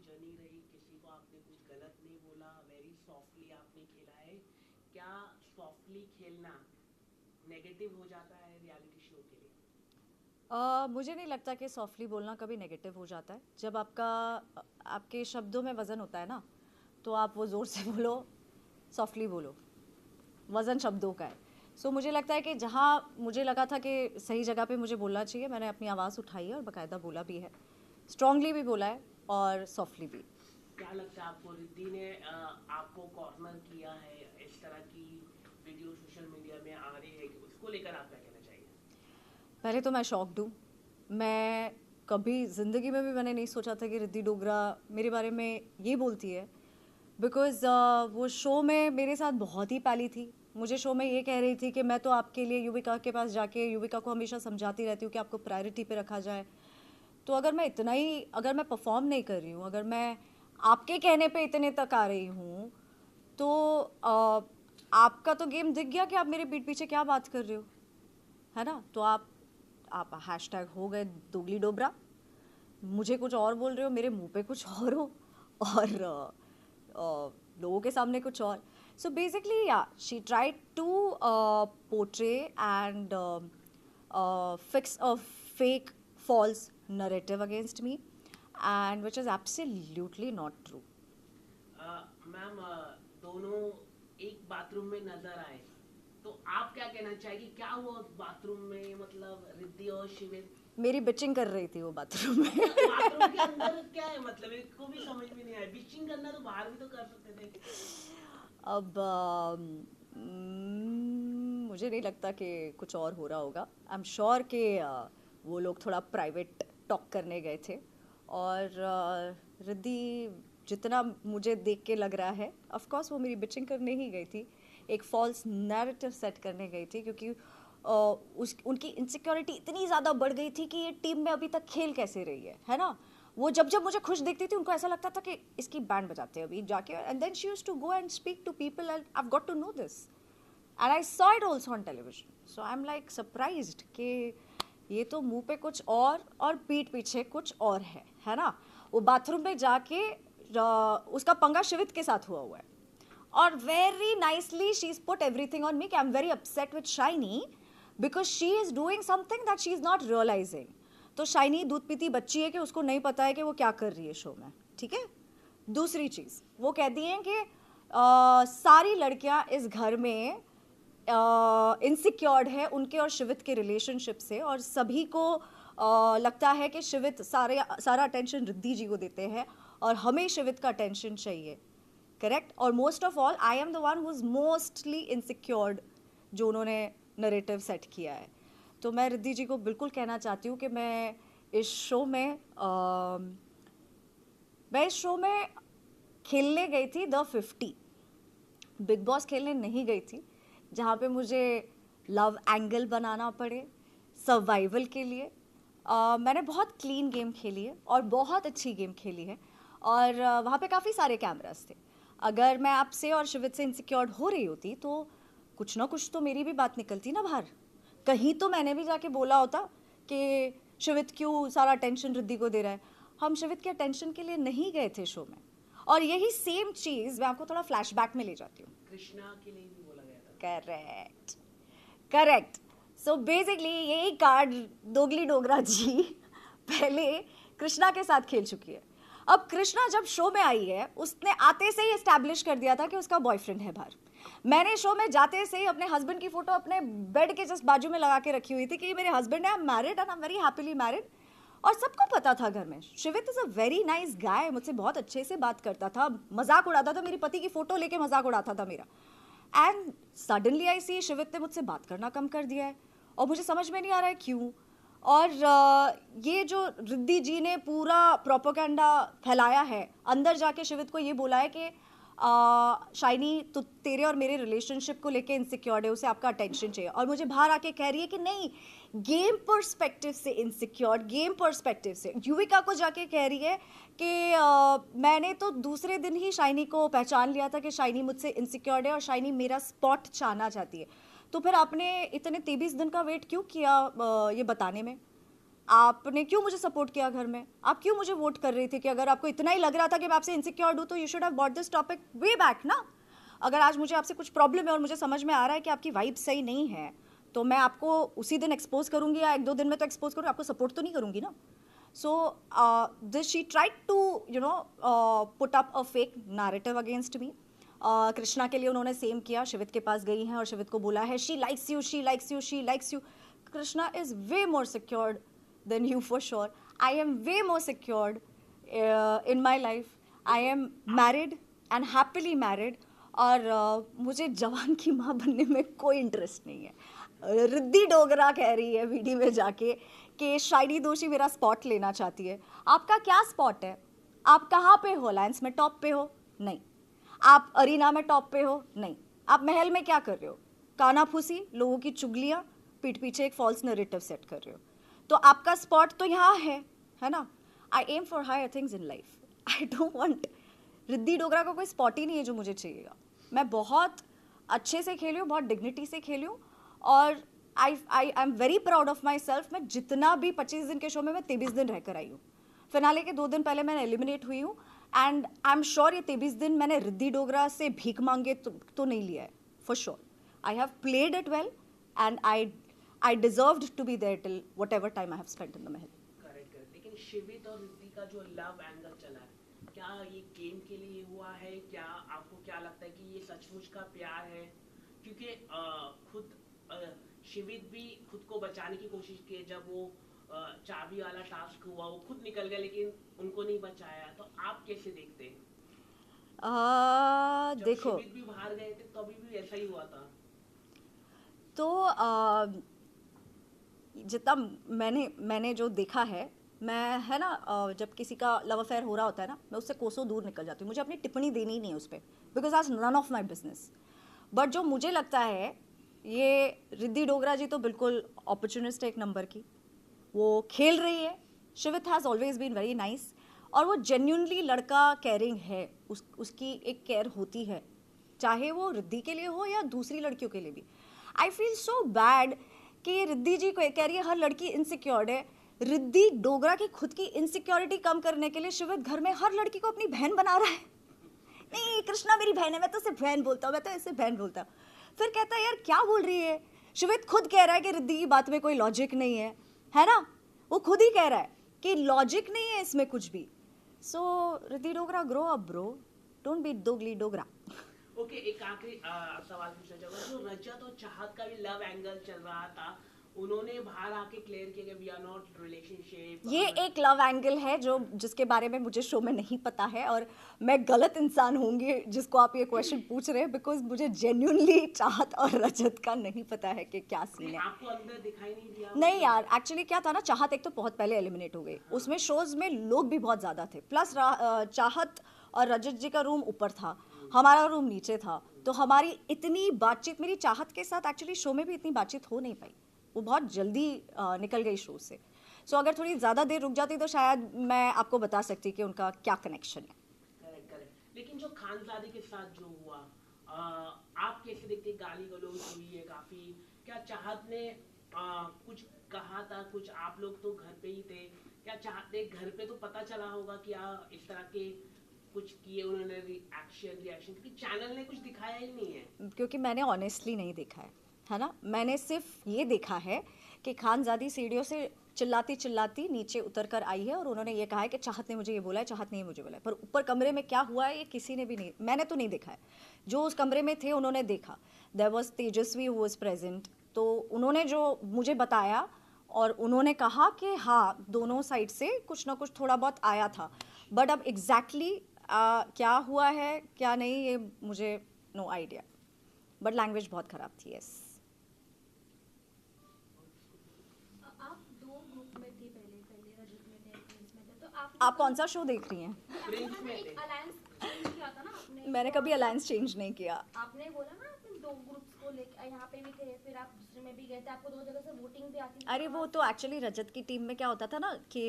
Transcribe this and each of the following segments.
Journey रही, किसी को आपने कुछ गलत नहीं बोला, वेरी सॉफ्टली आपने खेला है। क्या सॉफ्टली खेलना नेगेटिव हो जाता है रियलिटी शो के लिए? मुझे नहीं लगता कि सॉफ्टली बोलना कभी नेगेटिव हो जाता है। जब आपके शब्दों में वज़न होता है ना, तो आप वो ज़ोर से बोलो, सॉफ्टली बोलो, वज़न शब्दों का है। सो मुझे लगता है कि जहाँ मुझे लगा था कि सही जगह पे मुझे बोलना चाहिए, मैंने अपनी आवाज़ उठाई है और बाकायदा बोला भी है, स्ट्रांगली भी बोला है और सॉफ्टली भी। क्या लगता है आपको, रिद्धि ने आपको कॉर्नर किया है, इस तरह की वीडियो सोशल मीडिया में आ रही है, उसको लेकर आप क्या कहना चाहिए? पहले तो मैं शॉक्ड हूँ। मैं कभी ज़िंदगी में भी मैंने नहीं सोचा था कि रिद्धि डोगरा मेरे बारे में ये बोलती है। बिकॉज़ वो शो में मेरे साथ बहुत ही पैली थी। मुझे शो में ये कह रही थी कि मैं तो आपके लिए युविका के पास जाके युविका को हमेशा समझाती रहती हूँ कि आपको प्रायोरिटी पे रखा जाए। तो अगर मैं परफॉर्म नहीं कर रही हूँ, अगर मैं आपके कहने पे इतने तक आ रही हूँ, तो आपका तो गेम दिख गया कि आप मेरे पीठ पीछे क्या बात कर रहे हो, है ना? तो आप हैशटैग हो गए दोगली डोबरा, मुझे कुछ और बोल रहे हो, मेरे मुंह पे कुछ और हो, और लोगों के सामने कुछ और। सो बेसिकली या she tried to portray and fix a fake false narrative against me, and which is absolutely not true. Ma'am, दोनों एक बाथरूम में नजर आए, तो आप क्या कहना चाहेंगे, क्या हुआ उस बाथरूम में? मतलब रिद्धि और शिविर मेरी बिचिंग कर रही थी वो बाथरूम में। बाथरूम के अंदर क्या है? मतलब इसको भी समझ में नहीं आया। बिचिंग करना तो बाहर भी तो कर सकते थे। अब मुझे नहीं लगता कि कुछ और हो रहा होगा। आई एम श्योर कि वो लोग थोड़ा प्राइवेट टॉक करने गए थे, और रिद्धि जितना मुझे देख के लग रहा है, ऑफ कोर्स वो मेरी बिचिंग करने ही गई थी, एक फॉल्स नैरेटिव सेट करने गई थी, क्योंकि उस उनकी इनसिक्योरिटी इतनी ज़्यादा बढ़ गई थी कि ये टीम में अभी तक खेल कैसे रही है ना? वो जब जब मुझे खुश दिखती थी, उनको ऐसा लगता था कि इसकी बैंड बजाते हैं अभी जाके, and then she used to go and speak to people, and I have got to know this, and I saw it also on television. So I am like surprised कि ये तो मुंह पे कुछ और पीठ पीछे कुछ और है ना? वो बाथरूम में जाके उसका पंगा शिवित के साथ हुआ है, और very nicely she is put everything on me कि I am very upset with Shiny because she is doing something that she is not realising. तो शाइनी दूध पीती बच्ची है कि उसको नहीं पता है कि वो क्या कर रही है शो में, ठीक है? दूसरी चीज़ वो कहती हैं कि सारी लड़कियां इस घर में इनसिक्योर्ड है उनके और शिवित के रिलेशनशिप से, और सभी को लगता है कि शिवित सारा अटेंशन रिद्धि जी को देते हैं और हमें शिवित का अटेंशन चाहिए, करेक्ट? और most of all I am the one who is mostly insecured, जो उन्होंने नरेटिव सेट किया है। तो मैं रिद्धि जी को बिल्कुल कहना चाहती हूँ कि मैं इस शो में खेलने गई थी द 50, बिग बॉस खेलने नहीं गई थी, जहाँ पे मुझे लव एंगल बनाना पड़े सर्वाइवल के लिए। मैंने बहुत क्लीन गेम खेली है और बहुत अच्छी गेम खेली है, और वहाँ पे काफ़ी सारे कैमरास थे। अगर मैं आपसे और शिवित से इनसिक्योर्ड हो रही होती, तो कुछ ना कुछ तो मेरी भी बात निकलती ना बाहर। कहीं तो मैंने भी जाके बोला होता कि शिवित क्यों सारा अटेंशन रिद्धि को दे रहा है। हम शिवित के अटेंशन के लिए नहीं गए थे शो में। और यही सेम चीज़ मैं आपको थोड़ा फ्लैशबैक में ले जाती हूँ। कृष्णा के लिए भी बोला गया था। Correct, correct. सो बेसिकली यही कार्ड दोगली डोगरा जी पहले कृष्णा के साथ खेल चुकी है। अब कृष्णा जब शो में आई है, उसने आते से ही एस्टैब्लिश कर दिया था कि उसका बॉयफ्रेंड है बाहर। मैंने शो में जाते से ही अपने हस्बैंड की फोटो अपने बेड के जस्ट बाजू में लगा के रखी हुई थी कि ये मेरे हस्बैंड है, I am married and I am very happily married. और सबको पता था घर में, Shivit is a very nice guy, मुझसे बहुत अच्छे से बात करता था, मजाक उड़ाता था, मेरी पति की फोटो लेके मजाक उड़ाता था मेरा। एंड सडनली आई सी शिवित ने मुझसे बात करना कम कर दिया है, और मुझे समझ में नहीं आ रहा है क्यों। और ये जो रिद्धि जी ने पूरा प्रोपोगंडा फैलाया है, अंदर जाके शिवित को ये बोला है कि शाइनी तो तेरे और मेरे रिलेशनशिप को लेके इनसिक्योर्ड है, उसे आपका अटेंशन चाहिए, और मुझे बाहर आके कह रही है कि नहीं, गेम पर्सपेक्टिव से इनसिक्योर्ड, गेम पर्सपेक्टिव से युविका को जाके कह रही है कि मैंने तो दूसरे दिन ही शाइनी को पहचान लिया था कि शाइनी मुझसे इनसिक्योर्ड है और शाइनी मेरा स्पॉट छाना चाहती है। तो फिर आपने इतने 23 दिन का वेट क्यों किया ये बताने में? आपने क्यों मुझे सपोर्ट किया घर में? आप क्यों मुझे वोट कर रही थी? कि अगर आपको इतना ही लग रहा था कि मैं आपसे इनसिक्योर्ड हूँ तो you should have bought this topic way back ना। अगर आज मुझे आपसे कुछ प्रॉब्लम है और मुझे समझ में आ रहा है कि आपकी वाइब सही नहीं है, तो मैं आपको उसी दिन एक्सपोज करूँगी या 1-2 दिन में तो एक्सपोज करूँगी, आपको सपोर्ट तो नहीं करूँगी ना। So this she tried to put up a fake narrative against me. Krishna के लिए उन्होंने सेम किया, शिवित के पास गई हैं और शिवित को बोला है she likes you, she likes you, she likes you. Krishna is way more secured than you for sure. I am way more secured in my life. I am married and happily married. और मुझे जवान की माँ बनने में कोई interest नहीं है। रिद्धि डोगरा कह रही है वीडियो में जाके कि शाइनी दोषी मेरा स्पॉट लेना चाहती है। आपका क्या स्पॉट है? आप कहाँ पे हो? लायंस में टॉप पे हो? नहीं। आप अरीना में टॉप पे हो? नहीं। आप महल में क्या कर रहे हो? कानाफूसी, लोगों की चुगलियाँ, पीठ पीछे एक फॉल्स नैरेटिव सेट कर रहे हो। तो आपका स्पॉट तो यहाँ है ना? I am for higher things in life. I don't want, Riddhi Dogra का कोई स्पॉट ही नहीं है जो मुझे चाहिएगा। मैं बहुत अच्छे से खेली हूँ, बहुत डिग्निटी से खेली हूँ और आई am very proud of my self. मैं जितना भी 25 दिन के शो में मैं 23 दिन रहकर आई हूँ। फिनाले के 2 दिन पहले मैंने एलिमिनेट हुई हूँ एंड आई एम श्योर ये 23 दिन मैंने रिद्धि डोगरा से भीख मांगे तो नहीं लिया है, for sure. I have played it well and I deserved to be there till whatever time I have spent in the mahal. Correct correct. लेकिन शिवित और रिद्धि का जो लव एंगल चला है, क्या ये गेम के लिए हुआ है? क्या आपको क्या लगता है कि ये सचमुच का प्यार है? क्योंकि खुद शिवित भी खुद को बचाने की कोशिश की, जब वो चाबी वाला टास्क हुआ वो खुद निकल गया लेकिन उनको नहीं बचाया। तो आप कैसे देखते हैं? जब देखो, शिवित भी बाहर गए थे तभी भी ऐसा ही हुआ था। तो जितना मैंने जो देखा है, मैं है ना, जब किसी का लव अफेयर हो रहा होता है ना, मैं उससे कोसों दूर निकल जाती हूँ। मुझे अपनी टिप्पणी देनी ही नहीं है उस पर, बिकॉज आज none of my business. But जो मुझे लगता है, ये रिद्धि डोगरा जी तो बिल्कुल अपॉर्चुनिस्ट है एक नंबर की। वो खेल रही है। Shivit has always been very nice और वो जेन्यूनली लड़का केयरिंग है। उसकी एक केयर होती है, चाहे वो रिद्धि के लिए हो या दूसरी लड़कियों के लिए भी। आई फील सो बैड कि रिद्धि जी को कह रही है हर लड़की इनसिक्योर्ड है। रिद्धि डोगरा की खुद की इनसिक्योरिटी कम करने के लिए शिवित घर में हर लड़की को अपनी बहन बना रहा है। नहीं, कृष्णा मेरी बहन है, मैं तो उसे बहन बोलता हूँ, मैं तो ऐसे बहन बोलता हूँ। फिर कहता है यार क्या बोल रही है? शिवित खुद कह रहा है कि रिद्धि की बात में कोई लॉजिक नहीं है ना? वो खुद ही कह रहा है कि लॉजिक नहीं है इसमें कुछ भी। So Riddhi Dogra, grow up bro, don't be दोगली डोगरा। ओके, एक आखिरी सवाल पूछना चाहूंगा। जो रजत और चाहत का भी लव एंगल चल रहा था, उन्होंने बाहर आके क्लियर किया कि वी आर नॉट रिलेशनशिप। ये एक लव एंगल है जिसके बारे में मुझे शो में नहीं पता है और मैं गलत इंसान होंगी जिसको आप ये क्वेश्चन पूछ रहे हैं, बिकॉज मुझे जेन्युइनली चाहत और रजत का नहीं पता है कि क्या सीन है। आपको अंदर दिखाई नहीं दिया? नहीं यार, एक्चुअली क्या था ना, चाहत एक तो बहुत पहले एलिमिनेट हो गई। उसमें शोज में लोग भी बहुत ज़्यादा थे, प्लस चाहत और रजत जी का रूम ऊपर था, हमारा रूम नीचे था। तो हमारी इतनी बातचीत, मेरी चाहत के साथ एक्चुअली शो में भी इतनी बातचीत हो नहीं पाई। वो बहुत जल्दी निकल गई शो से। सो अगर थोड़ी ज़्यादा देर रुक जाती तो शायद मैं आपको बता सकती कि उनका क्या कनेक्शन है। Correct correct. लेकिन जो खानजादे के साथ जो हुआ, आप कैसे देखते? गाली गलौज हुई है काफी। क्या चाहत ने कुछ कहा था? कुछ आप लोग तो घर पे ही थे, क्या चाहते घर पे तो पता चला होगा कि इस तरह के कुछ किए उन्होंने रिएक्शन, क्योंकि चैनल ने कुछ दिखाया ही नहीं है। क्योंकि मैंने ऑनेस्टली नहीं देखा है ना। मैंने सिर्फ ये देखा है कि खानजादी सीढ़ियों से चिल्लाती चिल्लाती नीचे उतर कर आई है और उन्होंने ये कहा है कि चाहत ने मुझे ये बोला है, चाहत ने ये मुझे बोला है। पर ऊपर कमरे में क्या हुआ है ये किसी ने भी नहीं, मैंने तो नहीं देखा है। जो उस कमरे में थे उन्होंने देखा। There was Tejasvi who was present, तो उन्होंने जो मुझे बताया और उन्होंने कहा कि हाँ दोनों साइड से कुछ ना कुछ थोड़ा बहुत आया था। बट अब एग्जैक्टली क्या हुआ है क्या नहीं ये मुझे नो आइडिया। बट लैंग्वेज बहुत ख़राब थी। यस, आप कौन सा शो देख रही हैं? मैंने कभी अलायंस चेंज नहीं किया। आपने बोला ना आपने 2 ग्रुप्स को लेकर यहाँ पे भी थे, फिर आप दूसरे में भी गए थे, आपको 2 जगह से वोटिंग भी आती थी। अरे वो तो एक्चुअली रजत की टीम में क्या होता था ना कि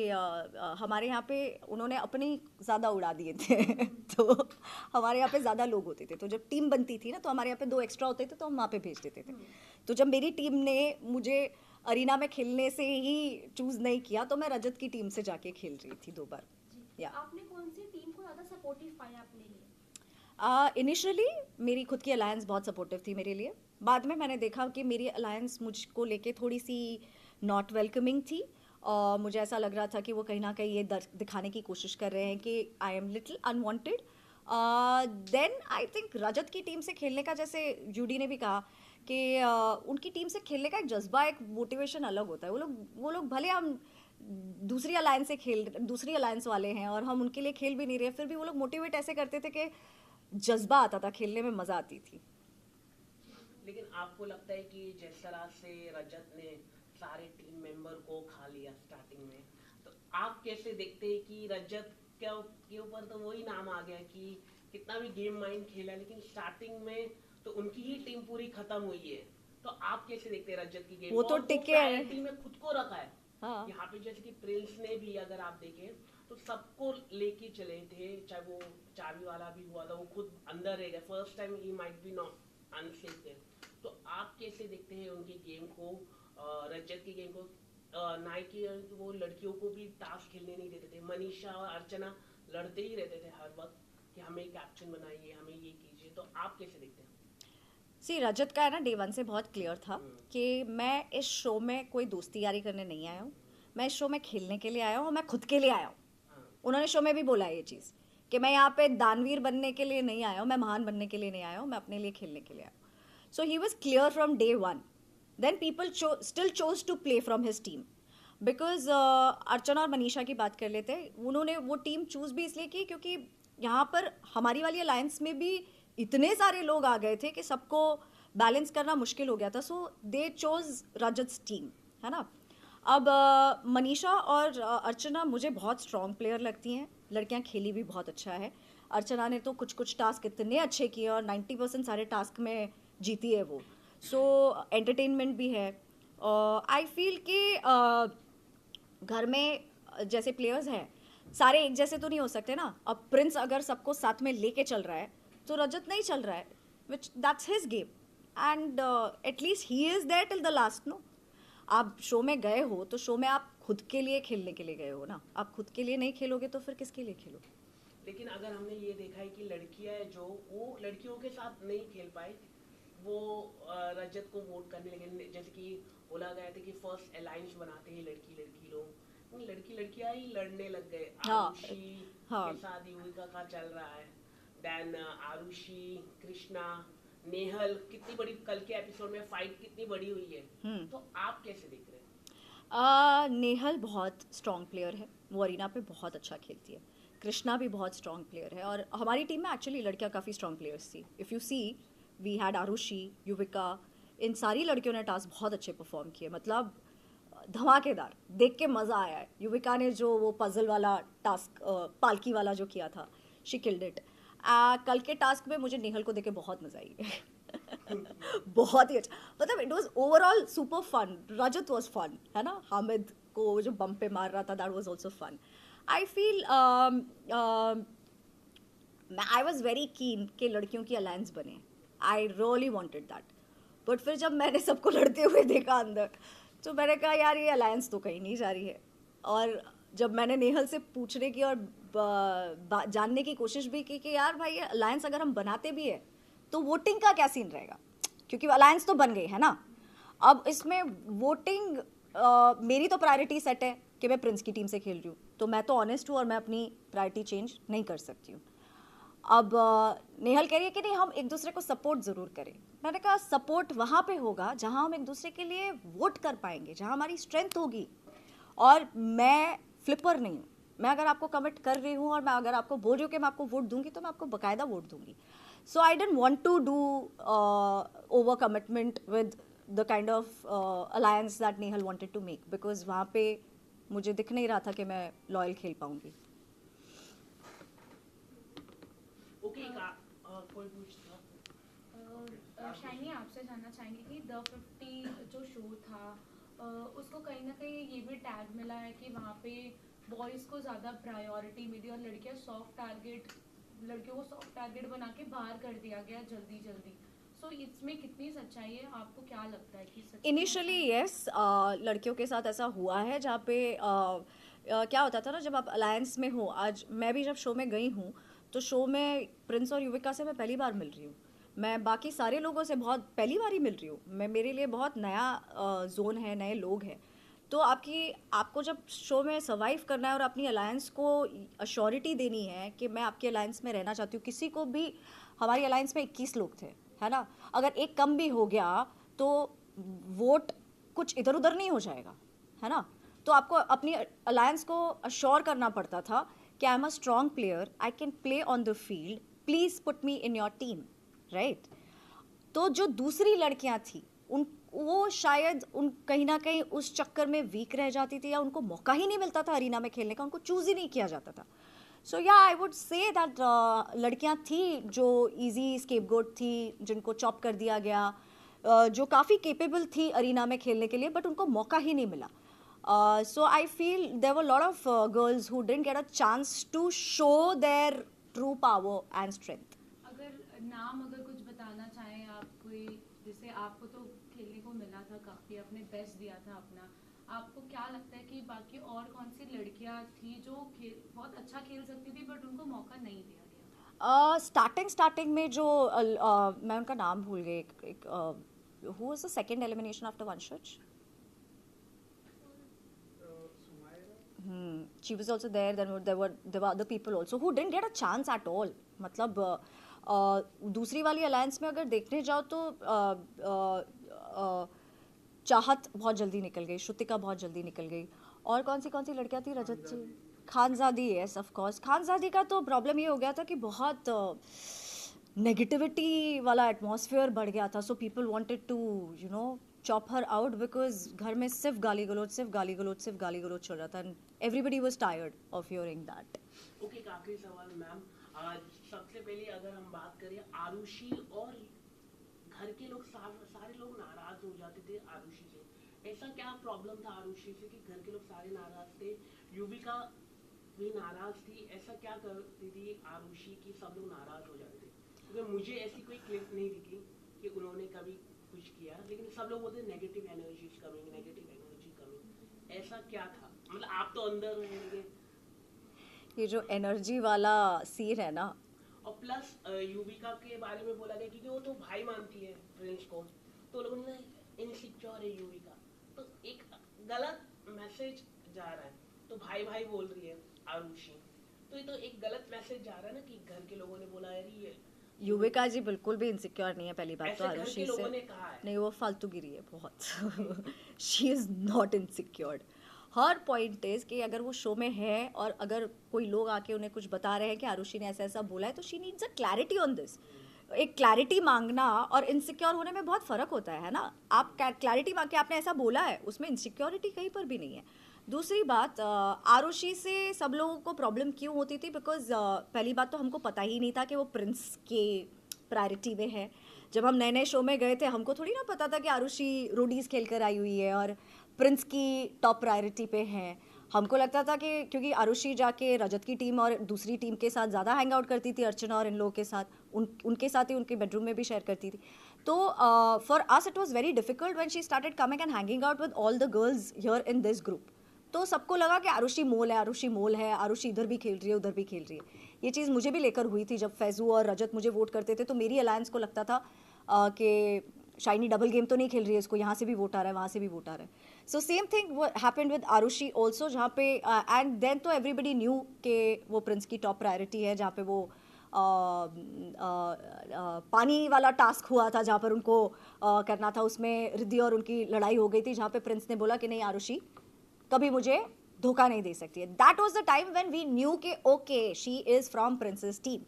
हमारे यहाँ पे उन्होंने अपनी ज़्यादा उड़ा दिए थे तो हमारे यहाँ पे ज़्यादा लोग होते थे, तो जब टीम बनती थी ना तो हमारे यहाँ पे 2 एक्स्ट्रा होते थे तो हम वहाँ पे भेज देते थे। तो जब मेरी टीम ने मुझे अरीना में खेलने से ही चूज नहीं किया, तो मैं रजत की टीम से जाके खेल रही थी 2 बार। जी, आपने कौन सी टीम को ज़्यादा सपोर्टिव पाया अपने लिए? इनिशियली मेरी खुद की अलायंस बहुत सपोर्टिव थी मेरे लिए। बाद में मैंने देखा कि मेरी अलायंस मुझको लेके थोड़ी सी नॉट वेलकमिंग थी, और मुझे ऐसा लग रहा था कि वो कहीं ना कहीं ये दिखाने की कोशिश कर रहे हैं कि I am little unwanted. Then I think Rajat की टीम से खेलने का, जैसे जूडी ने भी कहा कि उनकी टीम से खेलने का एक जज्बा, एक मोटिवेशन अलग होता है। वो लोग भले हम दूसरी अलायंस वाले हैं और हम उनके लिए खेल भी नहीं रहे, फिर भी वो लोग मोटिवेट ऐसे करते थे कि जज्बा आता था, खेलने में मजा आती थी। लेकिन आपको लगता है कि जिस तरह से रजत ने सारे टीम मेंबर को खा लिया स्टार्टिंग में, तो आप कैसे देखते हैं कि रजत के ऊपर तो वही नाम आ गया कि कितना भी गेम माइंड खेला, लेकिन स्टार्टिंग में तो उनकी ही टीम पूरी खत्म हुई है। तो आप कैसे देखते हैं रजत की गेम? वो तो टिके है। टीम में खुद को रखा है। हाँ। यहाँ पे जैसे कि प्रिंस ने भी, अगर आप देखें तो सबको लेके चले थे, चाहे वो चाबी वाला भी हुआ था, वो खुद अंदर रह गए। First time he might be not unsafe थे। तो आप कैसे देखते हैं उनके गेम को, रजत की गेम को? नाइकी वो लड़कियों को भी टास्क खेलने नहीं देते थे। मनीषा और अर्चना लड़ते ही रहते थे हर वक्त कि हमें कैप्टन बनाइए, हमें ये कीजिए। तो आप कैसे देखते हैं? सी, रजत का है ना, डे 1 से बहुत क्लियर था कि मैं इस शो में कोई दोस्ती यारी करने नहीं आया हूँ, मैं इस शो में खेलने के लिए आया हूँ और मैं खुद के लिए आया हूँ। उन्होंने शो में भी बोला है ये चीज़ कि मैं यहाँ पे दानवीर बनने के लिए नहीं आया हूँ, मैं महान बनने के लिए नहीं आया हूँ, मैं अपने लिए खेलने के लिए आया हूँ। So he was clear from day 1। Then people still chose to play from his team, because Archana और मनीषा की बात कर लेते हैं। उन्होंने वो टीम चूज भी इसलिए की क्योंकि यहाँ पर हमारी वाली अलायंस में भी इतने सारे लोग आ गए थे कि सबको बैलेंस करना मुश्किल हो गया था। सो दे चोज रजत टीम, है ना। अब मनीषा और अर्चना मुझे बहुत स्ट्रॉन्ग प्लेयर लगती हैं, लड़कियां खेली भी बहुत अच्छा है। अर्चना ने तो कुछ कुछ टास्क इतने अच्छे किए और 90% सारे टास्क में जीती है वो। सो एंटरटेनमेंट भी है। आई फील कि घर में जैसे प्लेयर्स हैं सारे एक जैसे तो नहीं हो सकते ना। अब प्रिंस अगर सबको साथ में लेके चल रहा है तो रजत नहीं चल रहा है, which that's his game, and at least he is there till the last. No, आप शो में गए हो तो शो में आप खुद के लिए खेलने के लिए गए हो ना। आप खुद के लिए नहीं खेलोगे तो फिर किसके लिए खेलोगे? लेकिन अगर हमने ये देखा है कि लड़कियां जो वो लड़कियों के साथ नहीं खेल पाए, वो रजत को वोट करने लगे। जैसे कि बोला गया था कि फर्स्ट अलायंस बनाते हैं लड़की लड़की लोग, लड़कियां ही लड़ने लग गए। हाँ, आरुषि हाँ। के साथ युविका का चल रहा है, देन आरुषि, कृष्णा, नेहल, कितनी बड़ी कल के एपिसोड में फाइट कितनी बड़ी हुई है। तो आप कैसे देख रहे हैं? नेहल बहुत स्ट्रॉन्ग प्लेयर है, वो अरीना पे बहुत अच्छा खेलती है। कृष्णा भी बहुत स्ट्रॉन्ग प्लेयर है, और हमारी टीम में एक्चुअली लड़कियां काफ़ी स्ट्रॉन्ग प्लेयर्स थी। If you see, we had Arushi, Yuvika, इन सारी लड़कियों ने टास्क बहुत अच्छे परफॉर्म किए, मतलब धमाकेदार, देख के मज़ा आया है। युविका ने जो वो पजल वाला टास्क, पालकी वाला जो किया था, शी किल्ड इट। कल के टास्क में मुझे नेहल को देख के बहुत मज़ा आई बहुत ही अच्छा, मतलब it was overall super fun. Rajat was fun, है ना। हामिद को जो बम पे मार रहा था, that was also fun. I feel I was very keen कि लड़कियों की अलायंस बने। I really wanted that, but फिर जब मैंने सबको लड़ते हुए देखा अंदर, तो मैंने कहा यार ये अलायंस तो कहीं नहीं जा रही है। और जब मैंने नेहल से पूछने की और जानने की कोशिश भी की कि यार भाई ये अलायंस अगर हम बनाते भी है तो वोटिंग का क्या सीन रहेगा, क्योंकि अलायंस तो बन गई है ना। अब इसमें वोटिंग, मेरी तो प्रायोरिटी सेट है कि मैं प्रिंस की टीम से खेल रही हूँ, तो मैं तो ऑनेस्ट हूँ और मैं अपनी प्रायोरिटी चेंज नहीं कर सकती हूँ। अब नेहल कह रही है कि नहीं हम एक दूसरे को सपोर्ट ज़रूर करें। मैंने कहा सपोर्ट वहाँ पे होगा जहाँ हम एक दूसरे के लिए वोट कर पाएंगे, जहाँ हमारी स्ट्रेंथ होगी। और मैं फ्लिपर नहीं हूँ, मैं अगर आपको कमिट कर रही हूँ और मैं अगर आपको बोल रही हूँ कि मैं आपको वोट दूंगी तो मैं आपको बाकायदा वोट दूंगी। So I don't want to do over commitment with the kind of alliance that Nehal wanted to make, because वहाँ पे मुझे दिख नहीं रहा था कि मैं लॉयल खेल पाऊंगी। कोई पूछता? शाइनी, आपसे जानना चाहेंगे कि द 50 जो शो था, उसको कहीं ना कहीं ये भी टैग मिला है कि वहाँ पे बॉयज़ को ज़्यादा प्रायोरिटी मिली और लड़कियों को सॉफ्ट टारगेट बना के बाहर कर दिया गया जल्दी जल्दी। सो इसमें कितनी सच्चाई है, आपको क्या लगता है कि इनिशियली यस, लड़कियों के साथ ऐसा हुआ है जहाँ पे क्या होता था ना, जब आप अलायंस में हो, आज मैं भी जब शो में गई हूँ तो शो में प्रिंस और युविका से मैं पहली बार मिल रही हूँ, मैं बाकी सारे लोगों से बहुत पहली बार ही मिल रही हूँ, मैं मेरे लिए बहुत नया जोन है, नए लोग हैं। तो आपको जब शो में सर्वाइव करना है और अपनी अलायंस को अश्योरिटी देनी है कि मैं आपके अलायंस में रहना चाहती हूँ, किसी को भी, हमारी अलायंस में 21 लोग थे, है ना, अगर एक कम भी हो गया तो वोट कुछ इधर उधर नहीं हो जाएगा, है ना। तो आपको अपनी अलायंस को अश्योर करना पड़ता था कि I am a strong player, I can play on the field, please put me in your team, right. तो जो दूसरी लड़कियां थी उन वो शायद उन कहीं ना कहीं उस चक्कर में वीक रह जाती थी, या उनको मौका ही नहीं मिलता था अरीना में खेलने का, उनको चूज ही नहीं किया जाता था। सो या आई वुड से दैट लड़कियां थी जो इजी स्केपगोट थी, जिनको चॉप कर दिया गया, जो काफ़ी केपेबल थी अरीना में खेलने के लिए, बट उनको मौका ही नहीं मिला। So I feel there were lot of girls who didn't get a chance to show their true power and strength. अगर कुछ बताना चाहें आप, कोई जैसे आपको तो खेलने को मिला था, काफ़ी आपने बेस्ट दिया था अपना, आपको क्या लगता है कि बाकी और कौन सी लड़कियां थी जो बहुत अच्छा खेल सकती थी बट उनको मौका नहीं दिया गया? स्टार्टिंग में जो मैं उनका नाम भूल गई, who was the second elimination after वंशज, she was also there, then there were other people also who didn't get a chance at all। मतलब दूसरी वाली अलायंस में अगर देखने जाओ तो चाहत बहुत जल्दी निकल गई, श्रुतिका बहुत जल्दी निकल गई, और कौन सी लड़कियां थी, Rajat ji, Khanzaadi, yes of course. Khanzaadi का तो प्रॉब्लम ये हो गया था कि बहुत नेगेटिविटी वाला एटमॉस्फेयर बढ़ गया था, so people wanted to chop her out, because घर में सिर्फ गाली गलोच चल रहा था, and everybody was tired of hearing that. Okay, आखिरी सवाल मैम, सबसे पहले अगर हम बात करें आरुषि, और घर के लोग सारे लोग नाराज हो जाते थे आरुषि से, ऐसा क्या प्रॉब्लम था आरुषि से कि घर के लोग सारे नाराज थे, युविका भी नाराज थी, ऐसा क्या करती थी आरुषि की सब लोग नाराज हो जाते थे? क्योंकि मुझे ऐसी कोई क्लिप नहीं दिखी कि उन्होंने कभी कुछ किया, लेकिन सब लोग बोलते नेगेटिव एनर्जी कमिंग, ऐसा क्या था? मतलब आप तो अंदर रहेंगे, ये जो एनर्जी वाला सीन है ना, और प्लस युविका के बारे में बोला गया क्योंकि वो तो भाई मानती है प्रिंस को, तो लोगों ने इनसिक्योर है युविका, तो एक गलत मैसेज जा रहा है, तो भाई भाई बोल रही है आरुषि, तो ये तो एक गलत मैसेज जा रहा है ना, कि घर के लोगों ने बोला यार ये युविका जी बिल्कुल भी इनसिक्योर नहीं है, पहली बात तो आरुषि से नहीं, वो फालतूगिरी है बहुत। She is not insecured. Her point is कि अगर वो शो में है और अगर कोई लोग आके उन्हें कुछ बता रहे हैं कि आरुषि ने ऐसा ऐसा बोला है, तो she needs a clarity on this. एक क्लैरिटी मांगना और इनसिक्योर होने में बहुत फ़र्क होता है ना। आप क्लैरिटी मांग के आपने ऐसा बोला है, उसमें इनसिक्योरिटी कहीं पर भी नहीं है। दूसरी बात, आरुषि से सब लोगों को प्रॉब्लम क्यों होती थी, बिकॉज पहली बात तो हमको पता ही नहीं था कि वो प्रिंस के प्रायोरिटी में है। जब हम नए नए शो में गए थे, हमको थोड़ी ना पता था कि आरुषि रोडीज़ खेल कर आई हुई है और प्रिंस की टॉप प्रायोरिटी पे हैं। हमको लगता था कि क्योंकि आरुषि जाके रजत की टीम और दूसरी टीम के साथ ज़्यादा हैंग आउट करती थी, अर्चना और इन लोगों के साथ, उनके साथ ही उनके बेडरूम में भी शेयर करती थी, तो for us it was very difficult when she started coming and hanging out with all the girls here in this group. तो सबको लगा कि आरुषि मोल है, आरुषि इधर भी खेल रही है, उधर भी खेल रही है। ये चीज़ मुझे भी लेकर हुई थी, जब फैजू और रजत मुझे वोट करते थे तो मेरी अलायंस को लगता था कि शाइनी डबल गेम तो नहीं खेल रही है, इसको यहाँ से भी वोट आ रहा है, वहाँ से भी वोट आ रहा है। So same thing happened with Arushi also, जहाँ पे एंड देन तो एवरीबडी न्यू कि वो प्रिंस की टॉप प्रायोरिटी है, जहाँ पे वो पानी वाला टास्क हुआ था, जहाँ पर उनको करना था, उसमें रिद्धि और उनकी लड़ाई हो गई थी, जहाँ पे प्रिंस ने बोला कि नहीं, आरुषि कभी मुझे धोखा नहीं दे सकती है। That was the time when we knew कि okay she is from Prince's team.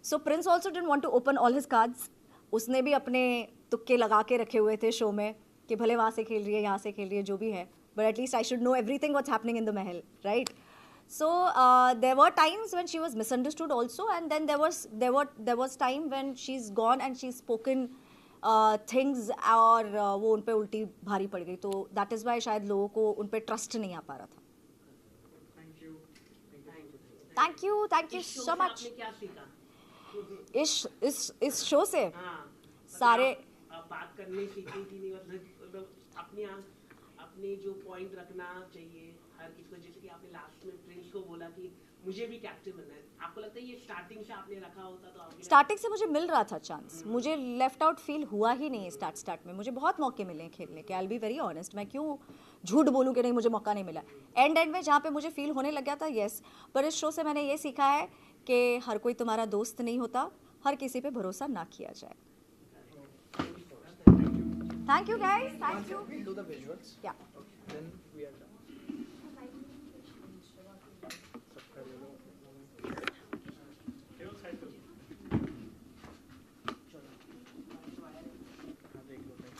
So Prince also didn't want to open all his cards. उसने भी अपने तुक्के लगा के रखे हुए थे शो में कि भले वहाँ से खेल रही है, यहाँ से खेल रही है, जो भी है, but at least I should know everything what's happening in the Mahal, right? So there were times when she was misunderstood also, and then there was time when she's gone and she's spoken things और वो उन पे उल्टी भारी पड़ गई, तो that is why शायद लोगों को उन पे ट्रस्ट नहीं आ पा रहा था। Thank you so much। इस शो से सारे आप बात करने सीखी थी नहीं, मतलब अपने जो पॉइंट रखना चाहिए हर किसी को, जैसे कि आपने लास्ट में प्रिंस को बोला कि मुझे भी कैप्टन बनना है, आपको लगता है ये स्टार्टिंग से आपने रखा होता तो आपके स्टार्टिंग से मुझे मिल रहा था चांस, मुझे लेफ्ट आउट फील हुआ ही नहीं स्टार्ट में। मुझे बहुत मौके मिले हैं खेलने के, I will be very honest. मैं क्यों झूठ बोलूं कि नहीं मुझे मौका नहीं मिला। एंड में जहाँ पे मुझे फील होने लग गया था, यस। पर इस शो से मैंने ये सीखा है कि हर कोई तुम्हारा दोस्त नहीं होता, हर किसी पे भरोसा ना किया जाए। Thank you guys, thank you. We'll do the visuals. या Then we are done. हाँ, देख लो भाई।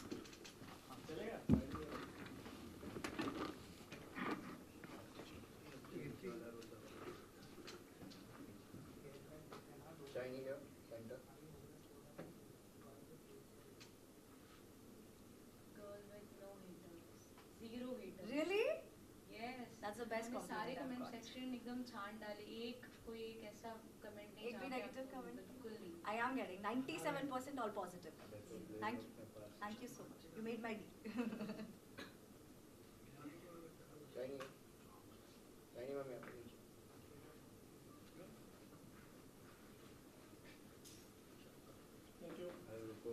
Shiny here, center. Girl with no haters, zero haters. Really Yes. That's the best मैंने सारे compliment I've comment got. Section एकदम छान डाले, कोई एक ऐसा कमेंट नहीं एक भी जहाँ पे नेगेटिव आपको कमेंट बिल्कुल नहीं। I am getting 97% all positive. Thank you so much. You made my day. Shiny here. Shiny ma'am यहाँ पे नीचे. अरे रुको.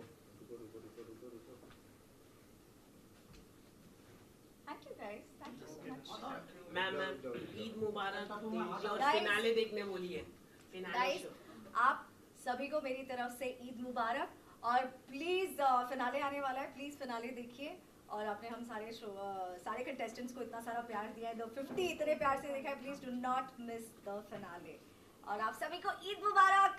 Thank you guys. Thank you so much. Ma'am Eid मुबारक दीजिए और Guys. फिनाले देखने बोलिए, फिनाले Guys, शो। आप सभी को मेरी तरफ से ईद मुबारक, और प्लीज फिनाले आने वाला है, प्लीज फिनाले देखिए। और आपने हम सारे कंटेस्टेंट्स को इतना सारा प्यार दिया है, द 50 इतने प्यार से देखा है, please do not miss the finale. और आप सभी को ईद मुबारक।